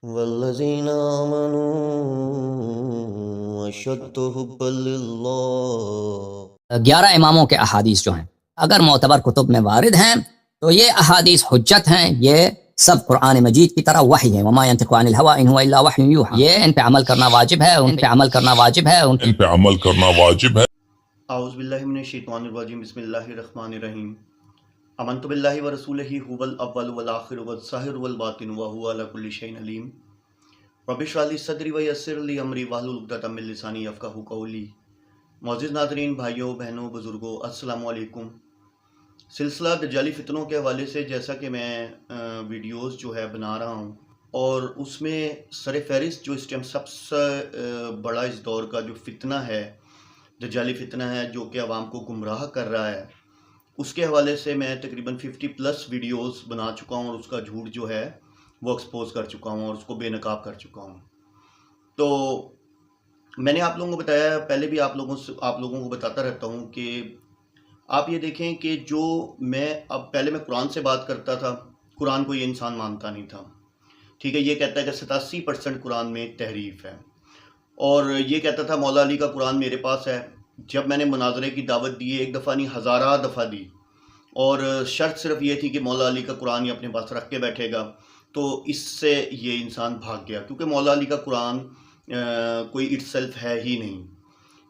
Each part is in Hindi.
वल्लज़ीना आमनू अशद्दु हुब्बन लिल्लाह। 11 इमामों के अहादीस जो हैं अगर मोतबर कुतुब में वारिद हैं तो ये अहादीस हुज्जत हैं। ये सब कुरान मजीद की तरह वही है। वमा यंतिकु अनिल हवा इन हुवा इल्ला वह्युन यूहा। ये इन पे अमल करना वाजिब है, उन पे अमल करना वाजिब है, उन पे अमल करना वाजिब है। औज़ु बिल्लाहि मिनश शैतानिर रजीम। बिस्मिल्लाहिर रहमानिर रहीम। अमन्तु बिल्लाहि व रसूलिही हुवल अव्वल वल आखिर वज़ ज़ाहिर वल बातिन व हुवा अला कुल्लि शैइन अलीम। रब्बि इश्रह ली सदरी व यस्सिर ली अमरी वहलुल उक़दतम मिन लिसानी यफ़क़हू क़ौली। मौजूद नाज़रीन, भाइयों बहनों बुज़ुर्गों, अस्सलामु अलैकुम। सिलसिला दज्जाली फ़ितनों के हवाले से जैसा कि मैं वीडियोज़ जो है बना रहा हूँ और उसमें सर-ए-फ़हरिस्त जो इस टाइम सबसे बड़ा इस दौर का जो फ़ितना है, दज्जाली फ़ितना है जो कि आवाम को गुमराह कर रहा है, उसके हवाले से मैं तकरीबन 50+ वीडियोज़ बना चुका हूँ और उसका झूठ जो है वो एक्सपोज़ कर चुका हूँ और उसको बेनकाब कर चुका हूँ। तो मैंने आप लोगों को बताया, पहले भी आप लोगों को बताता रहता हूँ कि आप ये देखें कि जो पहले मैं कुरान से बात करता था, कुरान को ये इंसान मानता नहीं था। ठीक है, ये कहता है कि 87% कुरान में तहरीफ है और ये कहता था मौला अली का कुरान मेरे पास है। जब मैंने मुनाज़रे की दावत दी, एक दफ़ा नहीं हज़ारा दफ़ा दी, और शर्त सिर्फ ये थी कि मौला अली का कुरान ये अपने पास रख के बैठेगा, तो इससे ये इंसान भाग गया क्योंकि मौला अली का कुरान कोई इटसेल्फ है ही नहीं।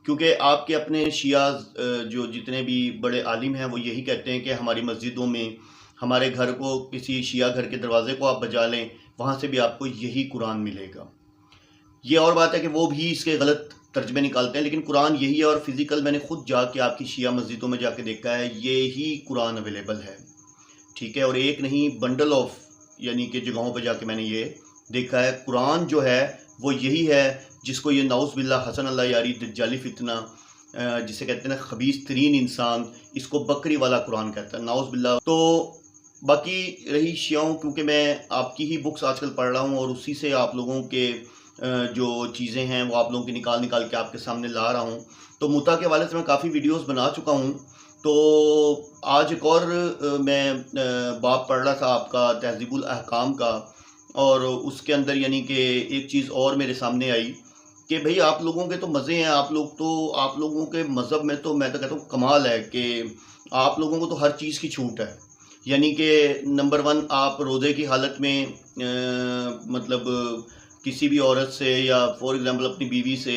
क्योंकि आपके अपने शिया जो जितने भी बड़े आलिम हैं वो यही कहते हैं कि हमारी मस्जिदों में, हमारे घर को, किसी शिया घर के दरवाज़े को आप बजा लें, वहाँ से भी आपको यही कुरान मिलेगा। ये और बात है कि वो भी इसके गलत तर्जमे निकालते हैं, लेकिन कुरान यही है और फिज़िकल मैंने खुद जाके आपकी शिया मस्जिदों में जाके देखा है, ये ही कुरान अवेलेबल है। ठीक है, और एक नहीं बंडल ऑफ यानी कि जगहों पे जाके मैंने ये देखा है। कुरान जो है वो यही है जिसको ये नाउज़ बिल्लाह हसन अल्लाह यारी दज्जाली फ़ितना जिसे कहते हैं ना खबीस तरीन इंसान, इसको बकरी वाला कुरान कहता है, नाउज़ बिल्लाह। तो बाकी रही शियाओं, क्योंकि मैं आपकी ही बुक्स आजकल पढ़ रहा हूँ और उसी से आप लोगों के जो चीज़ें हैं वो आप लोगों की निकाल के आपके सामने ला रहा हूँ। तो मुता के हवाले से मैं काफ़ी वीडियोज़ बना चुका हूँ। तो आज एक और मैं बाब पढ़ रहा था आपका तहज़ीबुल अहकाम का, और उसके अंदर यानी कि एक चीज़ और मेरे सामने आई कि भाई आप लोगों के तो मज़े हैं, आप लोगों के मज़हब में तो मैं तो कहता हूँ कमाल है कि आप लोगों को तो हर चीज़ की छूट है। यानी कि नंबर 1, आप रोज़े की हालत में मतलब किसी भी औरत से या फॉर एग्ज़ाम्पल अपनी बीवी से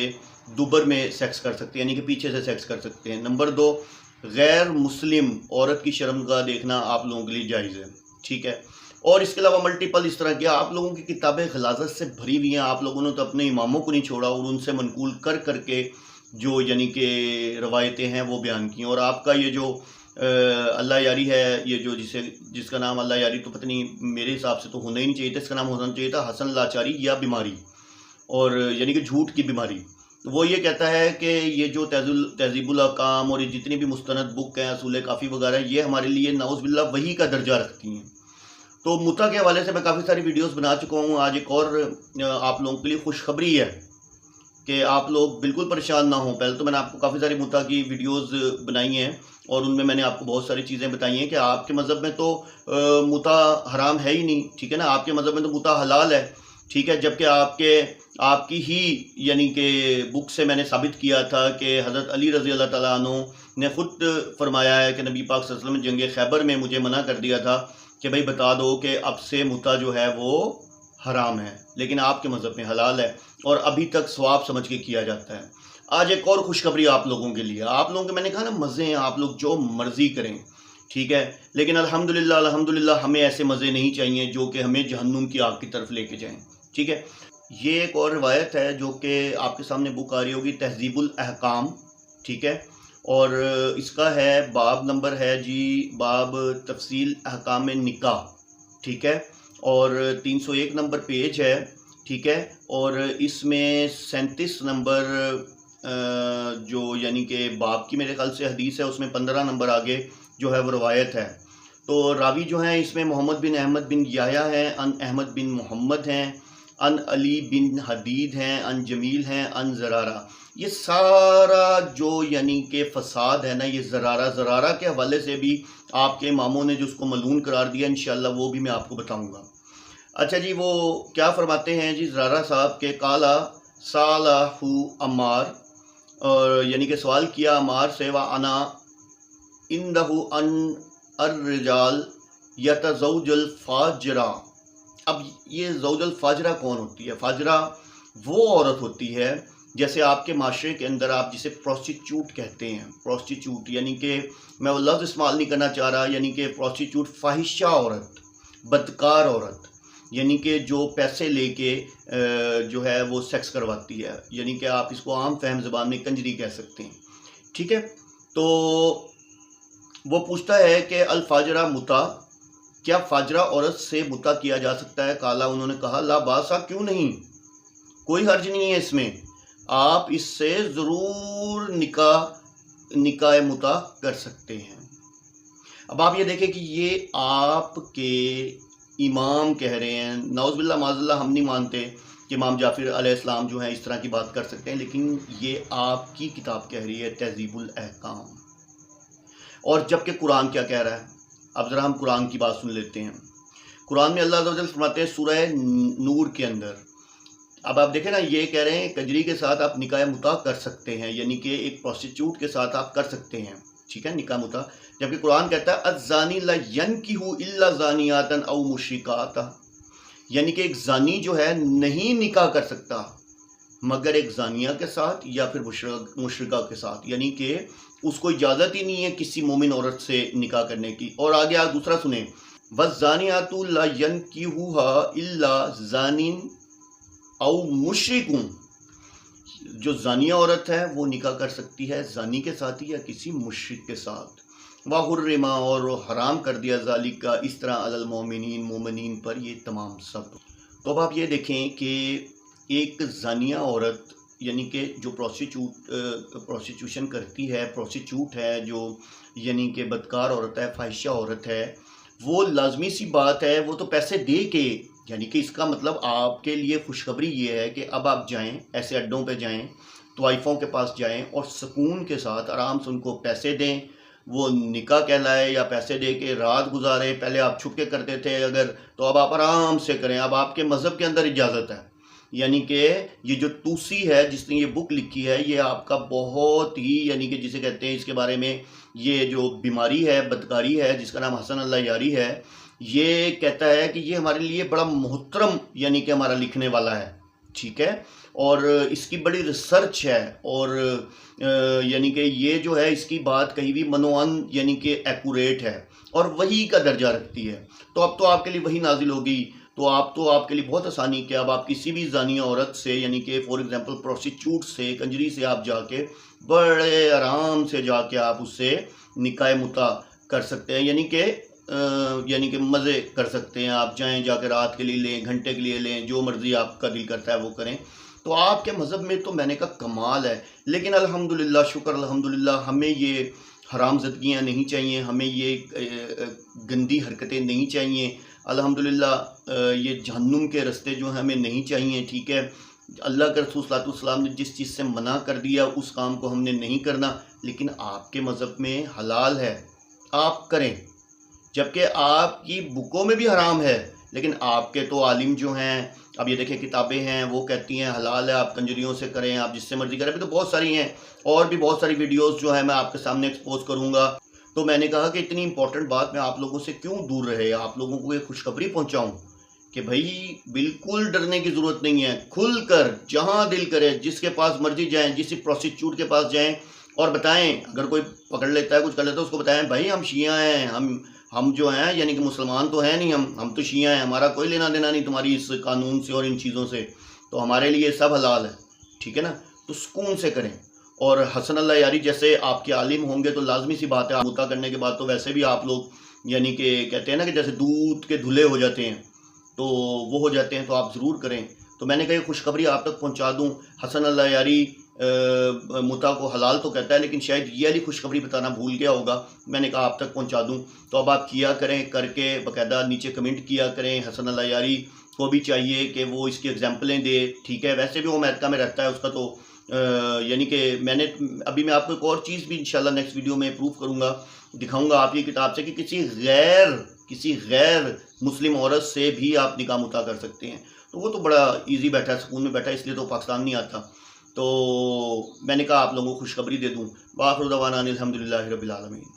दुबर में सेक्स कर सकते हैं, यानी कि पीछे से सेक्स कर सकते हैं। नंबर 2, गैर मुस्लिम औरत की शर्मगाह देखना आप लोगों के लिए जायज़ है। ठीक है, और इसके अलावा मल्टीपल इस तरह की आप लोगों की किताबें गलाज़त से भरी हुई हैं। आप लोगों ने तो अपने इमामों को नहीं छोड़ा और उनसे मनकूल कर करके जो यानी कि रवायतें हैं वो बयान की। और आपका ये जो अल्लाह यारी है, ये जो जिसका नाम अल्लाह यारी, तो पता नहीं, मेरे हिसाब से तो होना ही नहीं चाहिए था, इसका नाम होना चाहिए था हसन लाचारी या बीमारी, और यानी कि झूठ की बीमारी। तो वो ये कहता है कि ये जो तहज़ीबुल अहकाम और ये जितनी भी मुस्तनद बुक हैं, असूल काफ़ी वगैरह, ये हमारे लिए नाउज़ बिल्लाह वही का दर्जा रखती हैं। तो मुता के हवाले से मैं काफ़ी सारी वीडियोस बना चुका हूँ। आज एक और आप लोगों के लिए खुशखबरी है कि आप लोग बिल्कुल परेशान ना हों। पहले तो मैंने आपको काफ़ी सारी मुता की वीडियोस बनाई हैं और उनमें मैंने आपको बहुत सारी चीज़ें बताई हैं कि आपके मज़हब में तो मुता हराम है ही नहीं। ठीक है ना, आपके मज़हब में तो मुता हलाल है। ठीक है, जबकि आपकी ही यानी कि बुक से मैंने साबित किया था कि हज़रत अली रज़ी अल्लाह तआला अन्हु ने ख़ुद फरमाया है कि नबी पाक सल्लल्लाहु अलैहि वसल्लम जंग खैबर में मुझे मना कर दिया था कि भाई बता दो कि अब से मुता जो है वो हराम है, लेकिन आपके मज़हब में हलाल है और अभी तक सवाब समझ के किया जाता है। आज एक और खुशखबरी आप लोगों के लिए। आप लोगों के, मैंने कहा ना, मज़े हैं, आप लोग जो मर्ज़ी करें। ठीक है, लेकिन अल्हम्दुलिल्लाह हमें ऐसे मज़े नहीं चाहिए जो कि हमें जहन्नुम की आग की तरफ लेके जाएं। ठीक है, ये एक और रिवायत है जो कि आपके सामने बुक आ रही होगी, तहज़ीबुल अहकाम। ठीक है, और इसका है बाब नंबर है जी, बाब तफसील अहकाम निकाह। ठीक है, और 301 नंबर पेज है। ठीक है, और इसमें 37 नंबर जो यानी कि बाब की मेरे ख्याल से हदीस है, उसमें 15 नंबर आगे जो है वो रवायत है। तो रावी जो हैं इसमें मोहम्मद बिन अहमद बिन याया हैं, अन अहमद बिन मोहम्मद हैं, अन अली बिन हदीद हैं, अन जमील हैं, अन ज़रारा। ये सारा जो यानी कि फ़साद है ना, ये ज़रारा के हवाले से भी आपके इमामों ने जो उसको मलून करार दिया, इंशाअल्लाह वो भी मैं आपको बताऊंगा। अच्छा जी, वो क्या फरमाते हैं जी ज़रारा साहब के काला सालाहू अम्मार, और यानी कि सवाल किया अम्मार से, व अना इंदहु अन अर्रिजाल यतज़ौजुल फाजरा। अब ये ज़ौजुल फाजरा कौन होती है? फाजरा वो औरत होती है, जैसे आपके माशरे के अंदर आप जिसे प्रोस्टिट्यूट कहते हैं, प्रोस्टिट्यूट यानी कि मैं वो लफ्ज़ इस्तेमाल नहीं करना चाह रहा, यानी कि प्रोस्टिट्यूट फाहिशा औरत, बदकार औरत, यानी कि जो पैसे लेके जो है वो सेक्स करवाती है, यानी कि आप इसको आम फहम ज़बान में कंजरी कह सकते हैं। ठीक है, तो वो पूछता है कि अल फाजरा मुता, क्या फाजरा औरत से मुता किया जा सकता है? काला, उन्होंने कहा, ला बासा, क्यों नहीं, कोई हर्ज नहीं है इसमें, आप इससे ज़रूर निकाह मुता कर सकते हैं। अब आप ये देखें कि ये आपके इमाम कह रहे हैं, नाउज़ुबिल्लाह माज़ल्लाह, हम नहीं मानते कि इमाम जाफ़िर अलैहिस्सलाम जो है इस तरह की बात कर सकते हैं, लेकिन ये आपकी किताब कह रही है तहज़ीबुल अहकाम। और जबकि कुरान क्या कह रहा है? अब ज़रा हम कुरान की बात सुन लेते हैं। कुरान में अल्लाह अज़्ज़ा वजल फरमाते हैं सूरह नूर के अंदर, अब आप देखें ना, ये कह रहे हैं कंजरी के साथ आप निकाह मुता कर सकते हैं, यानी कि एक प्रोस्टिट्यूट के साथ आप कर सकते हैं, ठीक है, निकाह मुता। जबकि कुरान कहता है अज़्ज़ानी ला यनकिहु इल्ला ज़ानियातन औ मुशरिकाता, यानी कि एक ज़ानी जो है नहीं निकाह कर सकता मगर एक ज़ानिया के साथ या फिर मुशरिका के साथ, यानी कि उसको इजाज़त ही नहीं है किसी मोमिन औरत से निकाह करने की। और आगे आप दूसरा सुने, वज़्ज़ानियातु ला यनकिहुहा इल्ला ज़ानिन औ मुशरिकुन, जो जानिया औरत है वो निकाह कर सकती है जानी के साथ ही या किसी मुशरिक के साथ। वाहुर्रिमा, और हराम कर दिया ज़ालिका, इस तरह अलल मोमिनीन, मोमिनीन पर ये तमाम सब। तो अब आप ये देखें कि एक जानिया औरत, यानी कि जो प्रोस्टिट्यूशन करती है, प्रोस्टिट्यूट है, जो यानी कि बदकार औरत है, फाहिशा औरत है, वो लाजमी सी बात है, वो तो पैसे दे के, यानी कि इसका मतलब आपके लिए खुशखबरी ये है कि अब आप जाएं, ऐसे अड्डों पे जाएं, तवाइफ़ों के पास जाएं और सुकून के साथ आराम से उनको पैसे दें, वो निकाह कहलाए या पैसे दे के रात गुजारे। पहले आप छुप के करते थे अगर, तो अब आप आराम से करें, अब आपके मज़हब के अंदर इजाज़त है। यानी कि ये जो तूसी है जिसने ये बुक लिखी है, ये आपका बहुत ही, यानी कि जिसे कहते हैं इसके बारे में, ये जो बीमारी है, बदकारी है, जिसका नाम हसन अल्लाह यारी है, ये कहता है कि ये हमारे लिए बड़ा मोहतरम, यानी कि हमारा लिखने वाला है, ठीक है, और इसकी बड़ी रिसर्च है, और यानी कि ये जो है इसकी बात कहीं भी मनोअन, यानी कि एक्यूरेट है और वही का दर्जा रखती है। तो अब तो आपके लिए वही नाजिल होगी, तो आपके लिए बहुत आसानी कि अब आप किसी भी जानिया औरत से, यानी कि फॉर एग्जांपल प्रोस्टिट्यूट से, कंजरी से आप जाके बड़े आराम से जाके आप उससे निकाह मुता कर सकते हैं, यानी कि मज़े कर सकते हैं। आप जाएं, जाकर रात के लिए लें, घंटे के लिए लें, जो मर्ज़ी आपका दिल करता है वो करें। तो आपके मज़हब में तो मैंने कहा कमाल है, लेकिन अल्हम्दुलिल्लाह, शुक्र अल्हम्दुलिल्लाह, हमें ये हरामज़दगियाँ नहीं चाहिए, हमें ये गंदी हरकतें नहीं चाहिए, अल्हम्दुलिल्लाह ये जहन्नुम के रास्ते जो हैं हमें नहीं चाहिए, ठीक है। अल्लाह के रसूल सल्लल्लाहु अलैहि वसल्लम ने जिस चीज़ से मना कर दिया उस काम को हमने नहीं करना, लेकिन आपके मज़हब में हलाल है, आप करें, जबकि आपकी बुकों में भी हराम है, लेकिन आपके तो आलिम जो हैं, अब ये देखें किताबें हैं, वो कहती हैं हलाल है, आप कंजरियों से करें, आप जिससे मर्जी करें। अभी तो बहुत सारी हैं, और भी बहुत सारी वीडियोस जो है मैं आपके सामने एक्सपोज करूंगा। तो मैंने कहा कि इतनी इंपॉर्टेंट बात मैं आप लोगों से क्यों दूर रहे, आप लोगों को ये खुशखबरी पहुंचाऊं कि भाई बिल्कुल डरने की ज़रूरत नहीं है, खुलकर जहां दिल करे जिसके पास मर्जी जाएं, जिस प्रोस्टिट्यूट के पास जाएं और बताएं, अगर कोई पकड़ लेता है, कुछ कर लेता है, उसको बताएं भाई हम शिया हैं, हम जो हैं, यानी कि मुसलमान तो हैं नहीं, हम तो शिया हैं, हमारा कोई लेना देना नहीं तुम्हारी इस कानून से और इन चीज़ों से, तो हमारे लिए सब हलाल है, ठीक है ना। तो सुकून से करें। और हसन अल्लाह यारी जैसे आपके आलिम होंगे तो लाजमी सी बात है, मुता करने के बाद तो वैसे भी आप लोग, यानी कि कहते हैं ना कि जैसे दूध के धुले हो जाते हैं, तो वो हो जाते हैं, तो आप ज़रूर करें। तो मैंने कहा खुशखबरी आप तक पहुंचा दूं। हसन अल्लाह यारी मुता को हलाल तो कहता है, लेकिन शायद ये वाली खुशखबरी बताना भूल गया होगा, मैंने कहा आप तक पहुंचा दूं। तो अब आप किया करें, करके बाकायदा नीचे कमेंट किया करें, हसन अल्लाह यारी को भी चाहिए कि वो इसकी एग्जाम्पलें दे। ठीक है, वैसे भी वो अमेरिका में रहता है, उसका तो यानी कि मैं आपको एक और चीज़ भी इंशाल्लाह नेक्स्ट वीडियो में प्रूव करूँगा, दिखाऊँगा आपकी किताब से कि किसी गैर मुस्लिम औरत से भी आप निकाह मुता कर सकते हैं। तो वो तो बड़ा इजी बैठा है, सुकून में बैठा है, इसलिए तो पाकिस्तान नहीं आता। तो मैंने कहा आप लोगों को खुशखबरी दे दूँ। वाखिर दवाना अनिल हम्दुलिल्लाहि रब्बिल आलमीन।